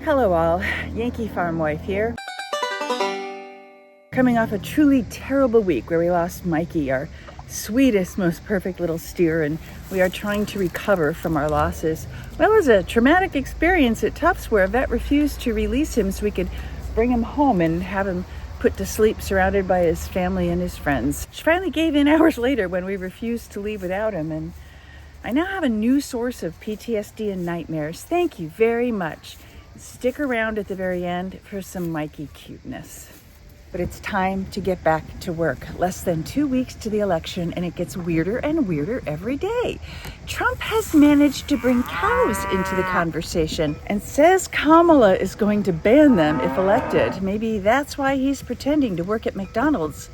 Hello all, Yankee farm wife here. Coming off a truly terrible week where we lost Mikey, our sweetest, most perfect little steer, and we are trying to recover from our losses. Well, it was a traumatic experience at Tufts where a vet refused to release him so we could bring him home and have him put to sleep surrounded by his family and his friends. She finally gave in hours later when we refused to leave without him, and I now have a new source of PTSD and nightmares. Thank you very much. Stick around at the very end for some Mikey cuteness. But it's time to get back to work. Less than 2 weeks to the election, and it gets weirder and weirder every day. Trump has managed to bring cows into the conversation and says Kamala is going to ban them if elected. Maybe that's why he's pretending to work at McDonald's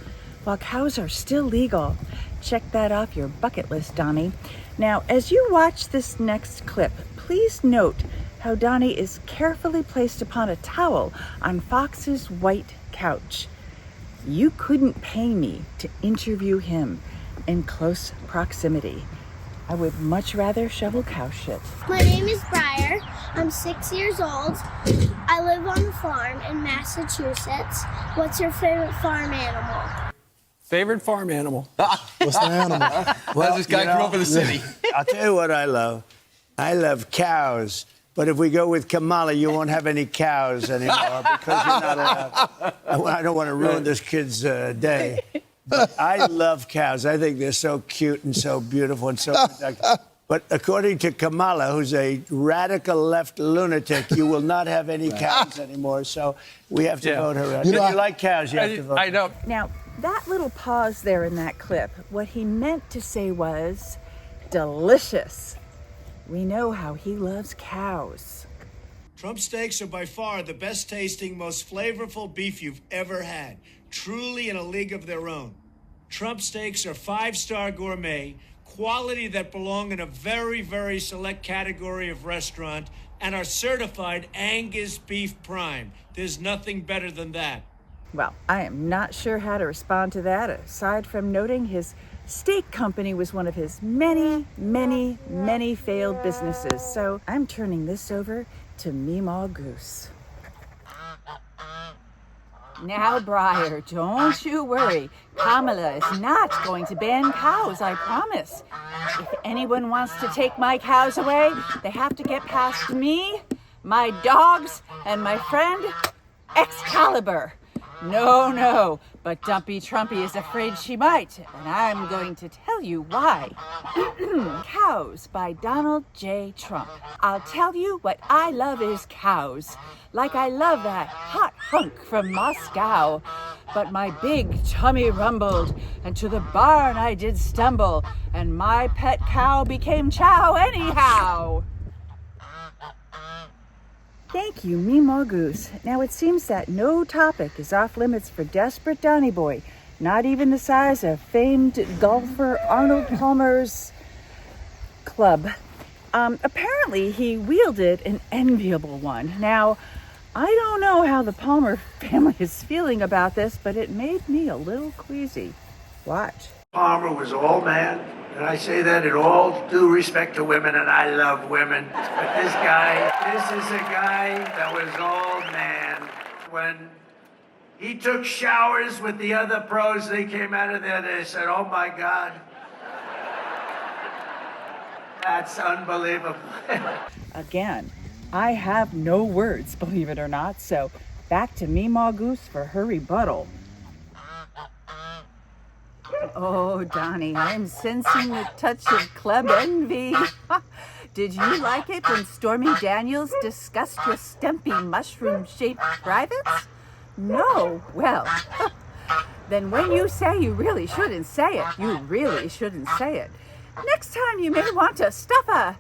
while cows are still legal. Check that off your bucket list, Donnie. Now, as you watch this next clip, please note how Donnie is carefully placed upon a towel on Fox's white couch. You couldn't pay me to interview him in close proximity. I would much rather shovel cow shit. My name is Briar. I'm 6 years old. I live on a farm in Massachusetts. What's your favorite farm animal? Favorite farm animal? What's the animal? Well, this guy grew up in the city. I'll tell you what I love. I love cows. But if we go with Kamala, you won't have any cows anymore because you're not allowed. I don't want to ruin this kid's day. But I love cows. I think they're so cute and so beautiful and so productive. But according to Kamala, who's a radical left lunatic, you will not have any cows anymore. So we have to vote her out. If you like cows, you have to vote. I know. Now, that little pause there in that clip, what he meant to say was delicious. We know how he loves cows. Trump steaks are by far the best tasting, most flavorful beef you've ever had. Truly in a league of their own. Trump steaks are 5-star gourmet, quality that belong in a very, very select category of restaurant, and are certified Angus Beef Prime. There's nothing better than that. Well, I am not sure how to respond to that, aside from noting his steak company was one of his many, many, many failed businesses. So I'm turning this over to MEEMAW Goose. Now, Briar, don't you worry. Kamala is not going to ban cows, I promise. If anyone wants to take my cows away, they have to get past me, my dogs, and my friend Excalibur. No, but Dumpy Trumpy is afraid she might, and I'm going to tell you why. Cows by Donald J. Trump. I'll tell you what I love is cows, like I love that hot hunk from Moscow. But my big tummy rumbled, and to the barn I did stumble, and my pet cow became chow anyhow. Thank you, MEEMAW Goose. Now it seems that no topic is off limits for desperate Donny Boy, not even the size of famed golfer Arnold Palmer's club. Apparently he wielded an enviable one. Now, I don't know how the Palmer family is feeling about this, but it made me a little queasy. Watch. Palmer was all man, and I say that in all due respect to women, and I love women. But this is a guy that was all man. When he took showers with the other pros, they came out of there, they said, oh my God. That's unbelievable. Again, I have no words, believe it or not, so back to MEEMAW Goose for her rebuttal. Oh, Donnie, I'm sensing a touch of club envy. Did you like it when Stormy Daniels discussed your stumpy mushroom-shaped privates? No? Well, then when you say you really shouldn't say it, you really shouldn't say it. Next time you may want to stuff a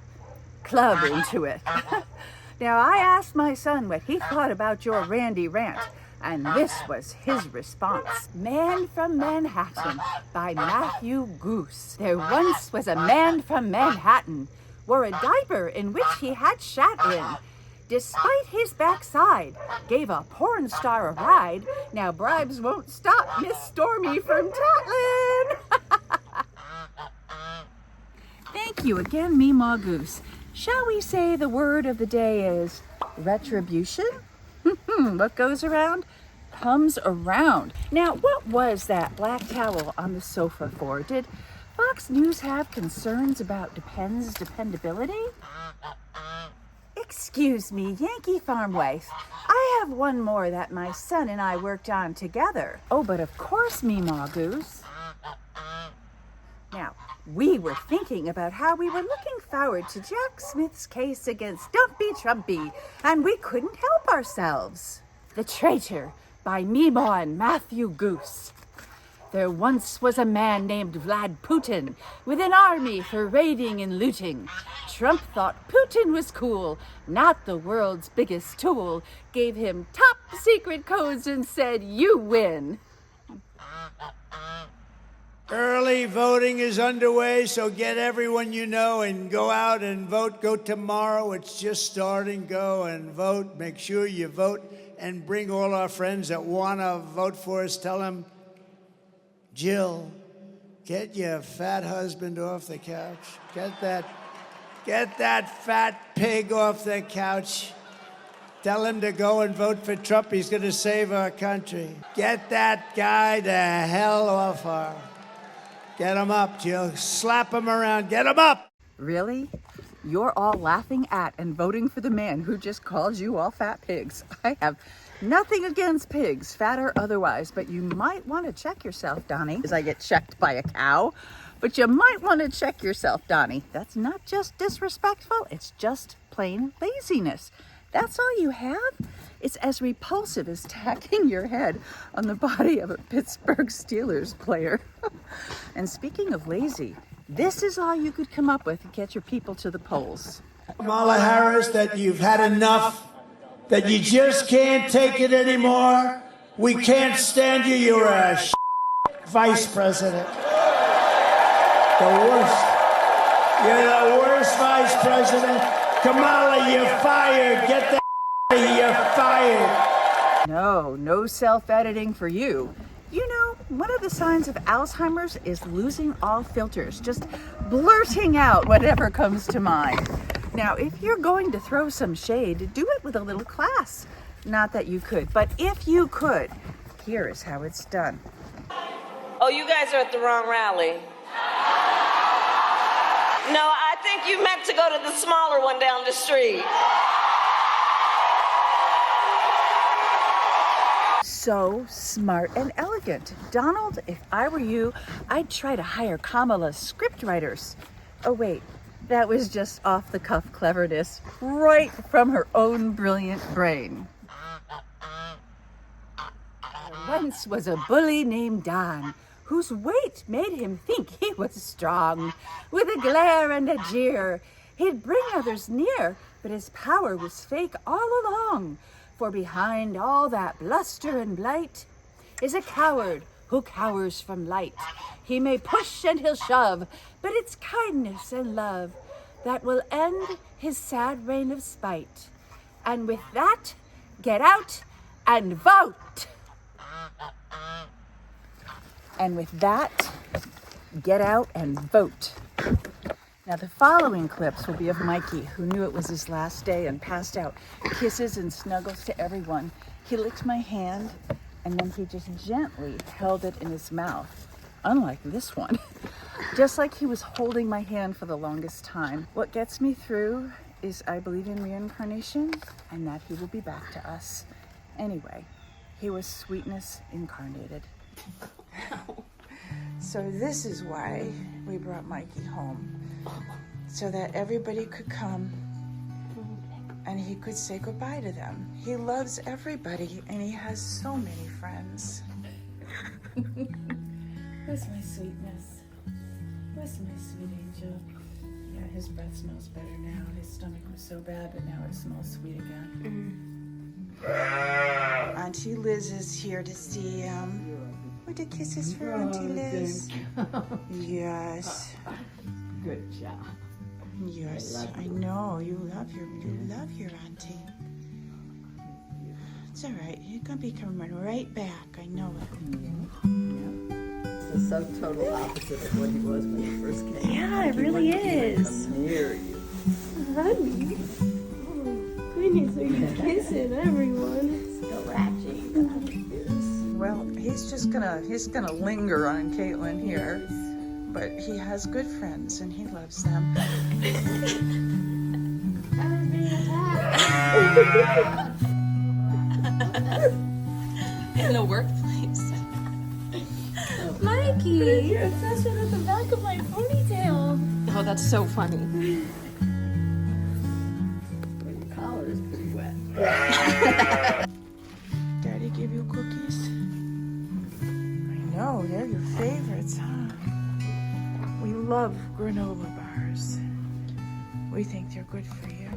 club into it. Now, I asked my son what he thought about your Randy rant, and this was his response. Man from Manhattan by Matthew Goose. There once was a man from Manhattan, wore a diaper in which he had shat in. Despite his backside, gave a porn star a ride. Now bribes won't stop Miss Stormy from tattling. Thank you again, MEEMAW Goose. Shall we say the word of the day is Retribution? What goes around comes around. Now, what was that black towel on the sofa for? Did Fox News have concerns about dependability? Excuse me, Yankee farm wife. I have one more that my son and I worked on together. Oh, but of course, MEEMAW Goose. Now, we were thinking about how we were looking forward to Jack Smith's case against Dumpy Trumpy, and we couldn't help ourselves. The Traitor by MEEMAW and Matthew Goose. There once was a man named Vlad Putin with an army for raiding and looting. Trump thought Putin was cool, not the world's biggest tool, gave him top secret codes and said, "You win." Early voting is underway, so get everyone you know and go out and vote. Go tomorrow. It's just starting. Go and vote. Make sure you vote and bring all our friends that want to vote for us. Tell them, Jill, get your fat husband off the couch. Get that fat pig off the couch. Tell him to go and vote for Trump. He's going to save our country. Get that guy the hell off her. Get him up, Jill. Slap him around. Get him up. Really? You're all laughing at and voting for the man who just calls you all fat pigs. I have nothing against pigs, fat or otherwise, but you might want to check yourself, Donnie, as I get checked by a cow. But you might want to check yourself, Donnie. That's not just disrespectful, it's just plain laziness. That's all you have? It's as repulsive as tacking your head on the body of a Pittsburgh Steelers player. And speaking of lazy, this is all you could come up with to get your people to the polls. Kamala Harris, that you've had enough, that you just can't take it anymore. We can't stand you. You're a vice president. The worst. You're the worst vice president. Kamala, you're fired. Get the out of here. You're fired. No self-editing for you. You know, one of the signs of Alzheimer's is losing all filters, just blurting out whatever comes to mind. Now, if you're going to throw some shade, do it with a little class. Not that you could, but if you could, here is how it's done. Oh, you guys are at the wrong rally. No, I think you meant to go to the smaller one down the street. So smart and elegant. Donald, if I were you, I'd try to hire Kamala's scriptwriters. Oh wait, that was just off-the-cuff cleverness, right from her own brilliant brain. There once was a bully named Don, whose weight made him think he was strong. With a glare and a jeer, he'd bring others near, but his power was fake all along. For behind all that bluster and blight is a coward who cowers from light. He may push and he'll shove, but it's kindness and love that will end his sad reign of spite. And with that, get out and vote. And with that, get out and vote. Now, the following clips will be of Mikey, who knew it was his last day and passed out kisses and snuggles to everyone. He licked my hand, and then he just gently held it in his mouth, unlike this one, just like he was holding my hand for the longest time. What gets me through is I believe in reincarnation and that he will be back to us. Anyway, he was sweetness incarnated. So this is why we brought Mikey home, so that everybody could come and he could say goodbye to them. He loves everybody and he has so many friends. Where's my sweetness? Where's my sweet angel? Yeah, his breath smells better now. His stomach was so bad, but now it smells sweet again. Auntie Liz is here to see him. With the kisses for Auntie Liz. Yes. Good job. Yes, I know. You love your auntie. It's all right. You're gonna be coming right back. I know it. It's so total opposite of what he was when he first came. Yeah, it really is. Come near you. Honey. I So you're kissing everyone. Well, he's gonna linger on Caitlin here, but he has good friends and he loves them. I was being attacked. In the workplace. Mikey, you're obsessed with the back of my ponytail. Oh, that's so funny. Your collar is pretty wet. Daddy give you cookies? I know, they're your favorites, huh? We love granola bars. We think they're good for you.